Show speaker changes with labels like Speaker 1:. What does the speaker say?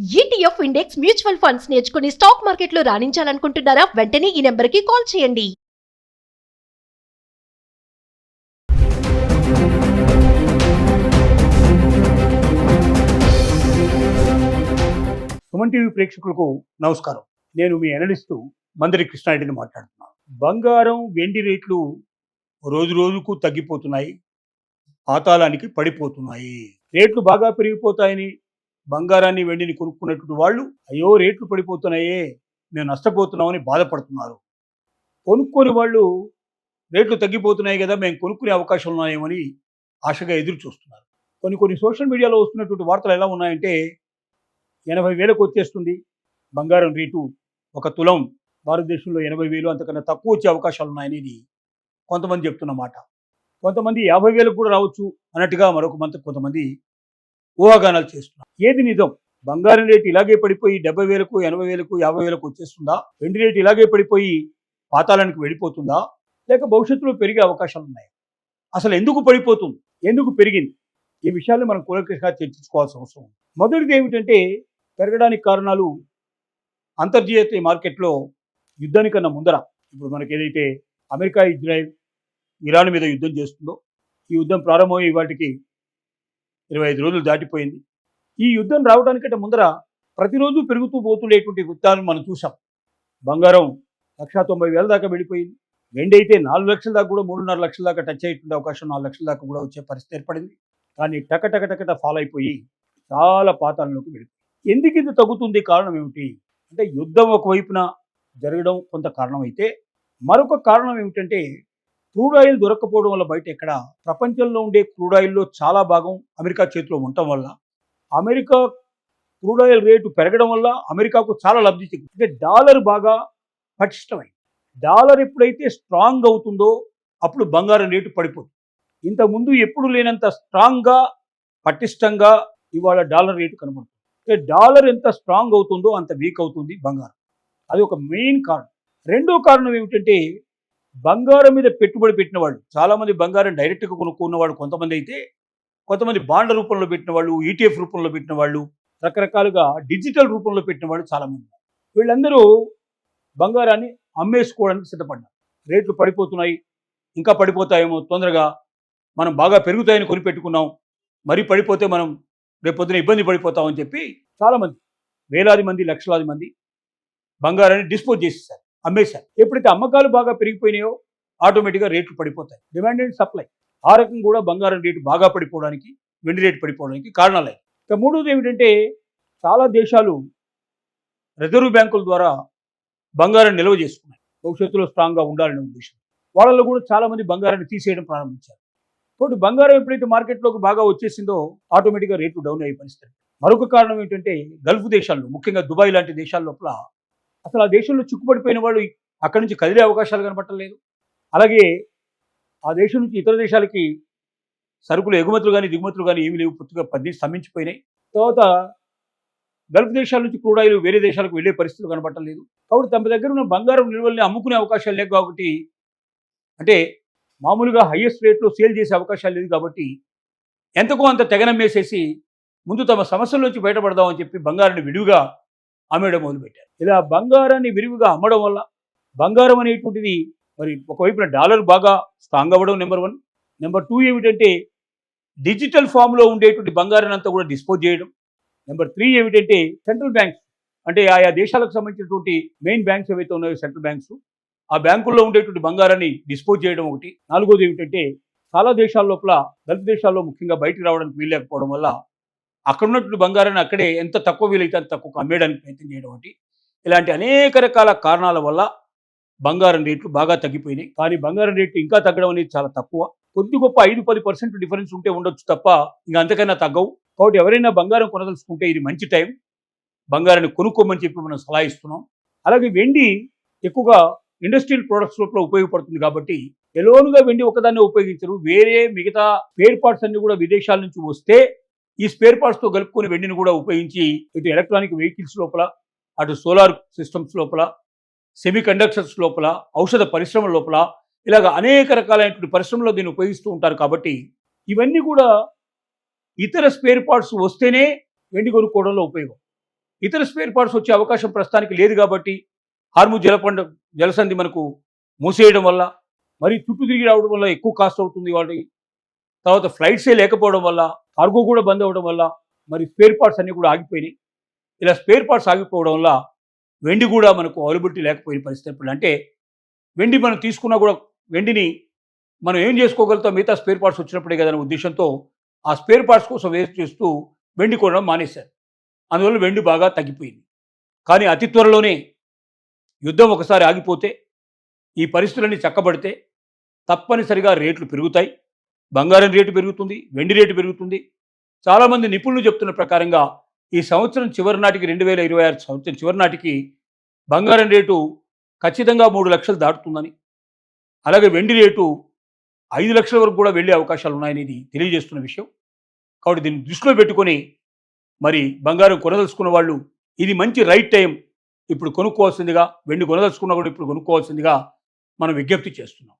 Speaker 1: ETF index mutual funds నేర్చుకుని stock మార్కెట్లో రాణించాలనుకుంటున్నారా? వెంటనే ఈ నెంబర్కి కాల్ చేయండి.
Speaker 2: సుమన్ టీవీ ప్రేక్షకులకు నమస్కారం. నేను మీ అనలిస్టు మందరి కృష్ణారెడ్డిని మాట్లాడుతున్నాను. బంగారం, వెండి రేట్లు రోజు రోజుకు తగ్గిపోతున్నాయి, పాతాళానికి పడిపోతున్నాయి. రేట్లు బాగా పెరిగిపోతాయని బంగారాన్ని, వెండిని కొనుక్కున్నటువంటి వాళ్ళు అయ్యో రేట్లు పడిపోతున్నాయే, మేము నష్టపోతున్నామని బాధపడుతున్నారు. కొనుక్కొని వాళ్ళు రేట్లు తగ్గిపోతున్నాయి కదా, మేము కొనుక్కునే అవకాశం ఉన్నాయేమని ఆశగా ఎదురు చూస్తున్నారు. కొన్ని సోషల్ మీడియాలో వస్తున్నటువంటి వార్తలు ఎలా ఉన్నాయంటే 80,000కు వచ్చేస్తుంది బంగారం రేటు, ఒక తులం భారతదేశంలో 80,000, అంతకన్నా తక్కువ వచ్చే అవకాశాలు ఉన్నాయనేది కొంతమంది చెప్తున్న మాట. కొంతమంది 50,000కు కూడా రావచ్చు అన్నట్టుగా కొంతమంది ఊహాగానాలు చేస్తున్నారు. ఏది నిజం? బంగారం రేటు ఇలాగే పడిపోయి 70,000కు, 80,000కు, 50,000కు వచ్చేస్తుందా? వెండి రేటు ఇలాగే పడిపోయి పాతాళానికి వెళ్ళిపోతుందా? లేక భవిష్యత్తులో పెరిగే అవకాశాలు ఉన్నాయి? అసలు ఎందుకు పడిపోతుంది, ఎందుకు పెరిగింది? ఈ విషయాన్ని మనం కూలంకషంగా చర్చించుకోవాల్సిన అవసరం ఉంది. మొదటిది ఏమిటంటే, పెరగడానికి కారణాలు అంతర్జాతీయ మార్కెట్లో యుద్ధానికన్నా ముందర, ఇప్పుడు మనకి ఏదైతే అమెరికా, ఇజ్రాయెల్, ఇరాన్ మీద యుద్ధం చేస్తుందో, ఈ యుద్ధం ప్రారంభమయ్యే వాటికి 25 రోజులు దాటిపోయింది. ఈ యుద్ధం రావడానికంటే ముందర ప్రతిరోజు పెరుగుతూ పోతుండేటువంటి యుద్ధాలను మనం చూసాం. బంగారం 1,90,000 దాకా వెళ్ళిపోయింది. వెండి అయితే 4 లక్షల దాకా కూడా, 3.5 లక్షల దాకా టచ్ అయ్యేటువంటి అవకాశం, 4 లక్షల దాకా కూడా వచ్చే పరిస్థితి ఏర్పడింది. కానీ టకటకటకట ఫాల్ అయిపోయి చాలా పాతాళంలోకి వెళ్ళిపోయింది. ఎందుకు ఇది తగ్గుతుంది? కారణం ఏమిటి అంటే, యుద్ధం ఒకవైపున జరగడం కొంత కారణం అయితే, మరొక కారణం ఏమిటంటే క్రూడ్ ఆయిల్ దొరక్కపోవడం వల్ల బయట ఎక్కడ ప్రపంచంలో ఉండే క్రూడ్ ఆయిల్లో చాలా భాగం అమెరికా చేతిలో ఉండటం వల్ల, అమెరికా క్రూడ్ ఆయిల్ రేటు పెరగడం వల్ల అమెరికాకు చాలా లబ్ధి చెందింది. అంటే డాలర్ బాగా పటిష్టమైంది. డాలర్ ఎప్పుడైతే స్ట్రాంగ్ అవుతుందో అప్పుడు బంగారం రేటు పడిపోతుంది. ఇంతకుముందు ఎప్పుడు లేనంత స్ట్రాంగ్గా, పటిష్టంగా ఇవాళ డాలర్ రేటు కనబడుతుంది. అంటే డాలర్ ఎంత స్ట్రాంగ్ అవుతుందో అంత వీక్ అవుతుంది బంగారం. అది ఒక మెయిన్ కారణం. రెండో కారణం ఏమిటంటే, బంగారం మీద పెట్టుబడి పెట్టిన వాళ్ళు చాలామంది, బంగారం డైరెక్ట్గా కొనుక్కున్న వాళ్ళు కొంతమంది అయితే, కొంతమంది బాండ్ల రూపంలో పెట్టిన వాళ్ళు, ఈటీఎఫ్ రూపంలో పెట్టిన వాళ్ళు, రకరకాలుగా డిజిటల్ రూపంలో పెట్టిన వాళ్ళు చాలామంది. వీళ్ళందరూ బంగారాన్ని అమ్మేసుకోవడానికి సిద్ధపడ్డారు. రేట్లు పడిపోతున్నాయి, ఇంకా పడిపోతాయేమో, తొందరగా మనం బాగా పెరుగుతాయని కొనిపెట్టుకున్నాం, మరీ పడిపోతే మనం రేపొద్దున ఇబ్బంది పడిపోతామని చెప్పి చాలామంది, వేలాది మంది, లక్షలాది మంది బంగారాన్ని డిస్పోజ్ చేసేసారు, అమ్మేశారు. ఎప్పుడైతే అమ్మకాలు బాగా పెరిగిపోయినాయో ఆటోమేటిక్గా రేట్లు పడిపోతాయి. డిమాండ్ అండ్ సప్లై, ఆ రకం కూడా బంగారం రేటు బాగా పడిపోవడానికి, వెండి రేటు పడిపోవడానికి కారణాలే. ఇక మూడోది ఏమిటంటే, చాలా దేశాలు రిజర్వ్ బ్యాంకుల ద్వారా బంగారం నిల్వ చేసుకున్నాయి, భవిష్యత్తులో స్ట్రాంగ్గా ఉండాలనే ఉద్దేశం. వాళ్ళలో కూడా చాలామంది బంగారాన్ని తీసేయడం ప్రారంభించారు. కాబట్టి బంగారం ఎప్పుడైతే మార్కెట్లోకి బాగా వచ్చేసిందో ఆటోమేటిక్గా రేట్లు డౌన్ అయ్యే పరిస్థితి. మరొక కారణం ఏంటంటే, గల్ఫ్ దేశాల్లో, ముఖ్యంగా దుబాయ్ లాంటి దేశాల లోపల అసలు ఆ దేశంలో చిక్కుపడిపోయిన వాళ్ళు అక్కడి నుంచి కదిలే అవకాశాలు కనపట్టలేదు. అలాగే ఆ దేశం నుంచి ఇతర దేశాలకి సరుకులు ఎగుమతులు కానీ, దిగుమతులు కానీ ఏమీ లేవు, పూర్తిగా స్తంభించిపోయినాయి. తర్వాత గల్ఫ్ దేశాల నుంచి క్రూడ్ ఆయిల్ వేరే దేశాలకు వెళ్ళే పరిస్థితులు కనపట్టలేదు. కాబట్టి తమ దగ్గర ఉన్న బంగారం నిల్వల్ని అమ్ముకునే అవకాశాలు లేవు. కాబట్టి అంటే మామూలుగా హైయెస్ట్ రేట్లో సేల్ చేసే అవకాశాలు లేదు. కాబట్టి ఎంతకో అంత తెగనమ్మేసేసి ముందు తమ సమస్యల నుంచి బయటపడదామని చెప్పి బంగారాన్ని విడివిగా అమ్మేయడం మొదలుపెట్టారు. ఇలా బంగారాన్ని విరివిగా అమ్మడం వల్ల బంగారం అనేటువంటిది మరి ఒకవైపున డాలర్ బాగా స్ట్రాంగ్ అవ్వడం నెంబర్ 1. నెంబర్ 2 ఏమిటంటే, డిజిటల్ ఫామ్లో ఉండేటువంటి బంగారాన్ని అంతా కూడా డిస్పోజ్ చేయడం. నెంబర్ 3 ఏమిటంటే, సెంట్రల్ బ్యాంక్స్, అంటే ఆయా దేశాలకు సంబంధించినటువంటి మెయిన్ బ్యాంక్స్ ఏవైతే ఉన్నాయో సెంట్రల్ బ్యాంక్స్, ఆ బ్యాంకుల్లో ఉండేటువంటి బంగారాన్ని డిస్పోజ్ చేయడం ఒకటి. నాలుగోది ఏమిటంటే, చాలా దేశాల లోపల, గల్ఫ్ దేశాల్లో ముఖ్యంగా బయటికి రావడానికి వీల్లేకపోవడం వల్ల అక్కడ ఉన్నటువంటి బంగారాన్ని అక్కడే ఎంత తక్కువ వీలైతే అంత తక్కువ అమ్మేయడానికి ప్రయత్నం చేయడం ఒకటి. ఇలాంటి అనేక రకాల కారణాల వల్ల బంగారం రేట్లు బాగా తగ్గిపోయినాయి. కానీ బంగారం రేట్లు ఇంకా తగ్గడం అనేది చాలా తక్కువ. కొద్ది గొప్ప 5-10% డిఫరెన్స్ ఉంటే ఉండొచ్చు తప్ప ఇంకా అంతకన్నా తగ్గవు. కాబట్టి ఎవరైనా బంగారం కొనదలుచుకుంటే ఇది మంచి టైం, బంగారాన్ని కొనుక్కోమని చెప్పి మనం సలహా ఇస్తున్నాం. అలాగే వెండి ఎక్కువగా ఇండస్ట్రియల్ ప్రొడక్ట్స్ లోపల ఉపయోగపడుతుంది కాబట్టి ఎలోనుగా వెండి ఒకదాన్ని ఉపయోగించరు. వేరే మిగతా స్పేర్ పార్ట్స్ అన్ని కూడా విదేశాల నుంచి వస్తే ఈ స్పేర్ పార్ట్స్తో కలుపుకొని వెండిని కూడా ఉపయోగించి ఇటు ఎలక్ట్రానిక్ వెహికల్స్ లోపల, అటు సోలార్ సిస్టమ్స్ లోపల, సెమీ కండక్టర్స్ లోపల, ఔషధ పరిశ్రమల లోపల, ఇలాగ అనేక రకాలైనటువంటి పరిశ్రమలో దీన్ని ఉపయోగిస్తూ ఉంటారు. కాబట్టి ఇవన్నీ కూడా ఇతర స్పేర్ పార్ట్స్ వస్తేనే వెండి కొనుక్కోవడంలో ఉపయోగం. ఇతర స్పేర్ పార్ట్స్ వచ్చే అవకాశం ప్రస్తుతానికి లేదు కాబట్టి హార్ముజ్ జలసంధి మనకు మూసేయడం వల్ల, మరి చుట్టూ తిరిగి రావడం వల్ల ఎక్కువ కాస్ట్ అవుతుంది వాళ్ళకి. తర్వాత ఫ్లైట్సే లేకపోవడం వల్ల, కార్గో కూడా బంద్ అవ్వడం వల్ల మరి స్పేర్ పార్ట్స్ అన్నీ కూడా ఆగిపోయినాయి. ఇలా స్పేర్ పార్ట్స్ ఆగిపోవడం వల్ల వెండి కూడా మనకు అవైలబిలిటీ లేకపోయిన పరిస్థితి. ఇప్పుడు అంటే వెండి మనం తీసుకున్నా కూడా వెండిని మనం ఏం చేసుకోగలుగుతాం, మిగతా స్పేర్ పార్ట్స్ వచ్చినప్పుడే కదనే ఉద్దేశంతో ఆ స్పేర్ పార్ట్స్ కోసం వేస్ట్ చేస్తూ వెండి కొనడం మానేశారు. అందువల్ల వెండి బాగా తగ్గిపోయింది. కానీ అతి త్వరలోనే యుద్ధం ఒకసారి ఆగిపోతే, ఈ పరిస్థితులన్నీ చక్కబడితే తప్పనిసరిగా రేట్లు పెరుగుతాయి. బంగారం రేటు పెరుగుతుంది, వెండి రేటు పెరుగుతుంది. చాలామంది నిపుణులు చెప్తున్న ప్రకారంగా ఈ సంవత్సరం చివరి నాటికి 2026 సంవత్సరం చివరి నాటికి బంగారం రేటు ఖచ్చితంగా 3 లక్షలు దాటుతుందని, అలాగే వెండి రేటు 5 లక్షల వరకు కూడా వెళ్ళే అవకాశాలు ఉన్నాయని ఇది తెలియజేస్తున్న విషయం. కాబట్టి దీన్ని దృష్టిలో పెట్టుకొని మరి బంగారం కొనదలుచుకున్న వాళ్ళు ఇది మంచి రైట్ టైం, ఇప్పుడు కొనుక్కోవాల్సిందిగా, వెండి కొనదలుచుకున్నా కూడా ఇప్పుడు కొనుక్కోవాల్సిందిగా మనం విజ్ఞప్తి చేస్తున్నాం.